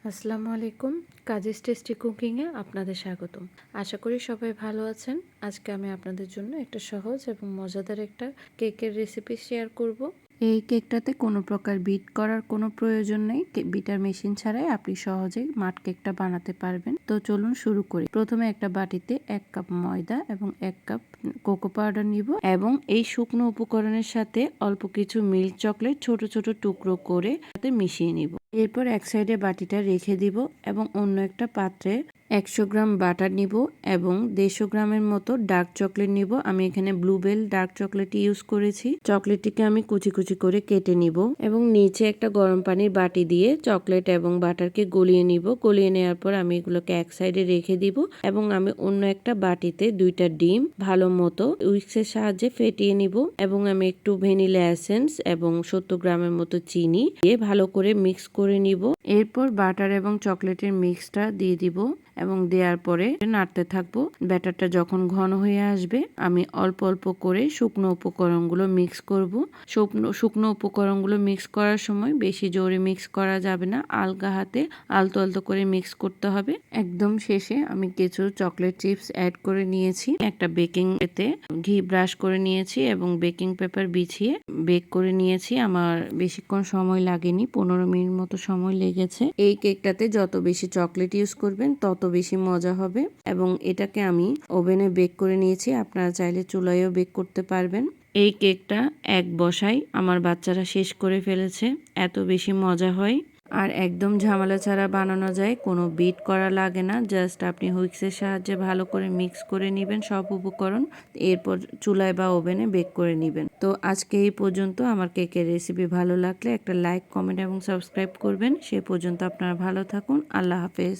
আসসালামু আলাইকুম। Causes tasty কুকিংয়ে আপনাদের স্বাগতম। আশা করি সবাই ভালো আছেন। আজকে আমি আপনাদের জন্য একটা সহজ এবং মজাদার একটা কেকের রেসিপি শেয়ার করব। এই কেকটাতে কোনো প্রকার বিট করার কোনো প্রয়োজন নেই। বিটার মেশিন ছাড়াই আপনি সহজেই মাঠ কেকটা বানাতে পারবেন। তো চলুন শুরু করি। প্রথমে একটা বাটিতে 1 কাপ ময়দা এবং 1 কাপ কোকো পাউডার নিব এবং এই শুকনো উপকরণের সাথে অল্প কিছু মিল্ক চকলেট ছোট ছোট টুকরো করে সাথে মিশিয়ে নিব। এরপর এক সাইডে বাটিটা রেখে দিব এবং অন্য একটা পাত্রে 100 গ্রাম বাটার নিব এবং 150 গ্রামের মতো ডার্ক চকলেট নিব। আমি এখানে ব্লুবেল ডার্ক চকলেট ইউজ করেছি। চকলেটটিকে আমি কুচি কুচি করে কেটে নিব এবং নিচে একটা গরম পানির বাটি দিয়ে চকলেট এবং বাটারকে গলিয়ে নিব। গলিয়ে নেওয়ার পর আমি এগুলোকে এক সাইডে রেখে দিব এবং আমি অন্য একটা বাটিতে 2টা ডিম ভালো মতো উইক্সের সাহায্যে ফেটিয়ে নিব এবং আমি একটু ভ্যানিলা এসেন্স এবং 70 গ্রামের মতো চিনি দিয়ে ভালো করে মিক্স করে নিব। এরপর বাটার এবং চকলেটের মিক্সটা দিয়ে দিব এবং দেওয়ার পরে নাড়তে থাকবো। ব্যাটারটা যখন ঘন হয়ে আসবে আমি অল্প অল্প করে শুকনো উপকরণগুলো মিক্স করব। শুকনো উপকরণগুলো মিক্স করার সময় বেশি জোরে মিক্স করা যাবে না, আলগা হাতে আলতো আলতো করে মিক্স করতে হবে। একদম শেষে আমি কিছু চকলেট চিপস অ্যাড করে নিয়েছি। একটা বেকিং এতে ঘি ব্রাশ করে নিয়েছি এবং বেকিং পেপার বিছিয়ে বেক করে নিয়েছি। আমার বেশিক্ষণ সময় লাগেনি, 15 মিনিট মতো সময় লেগেছে। এই কেকটাতে যত বেশি চকলেট ইউজ করবেন তত বেশি মজা হবে এবং এটাকে আমি ওভেনে বেক করে নিয়েছি। আপনারা চাইলে চুলায়ও বেক করতে পারবেন। এই কেকটা এক বসায় আমার বাচ্চারা শেষ করে ফেলেছে, এত বেশি মজা হয় আর একদম ঝামেলা ছাড়া বানানো যায়, কোনো বিট করা লাগে না। জাস্ট আপনি হুইক্সের সাহায্যে ভালো করে মিক্স করে নেবেন সব উপকরণ, এরপর চুলায় বা ওভেনে বেক করে নেবেন। তো আজকে এই পর্যন্ত। আমার কেকের রেসিপি ভালো লাগলে একটা লাইক, কমেন্ট এবং সাবস্ক্রাইব করবেন। সে পর্যন্ত আপনারা ভালো থাকুন। আল্লাহ হাফেজ।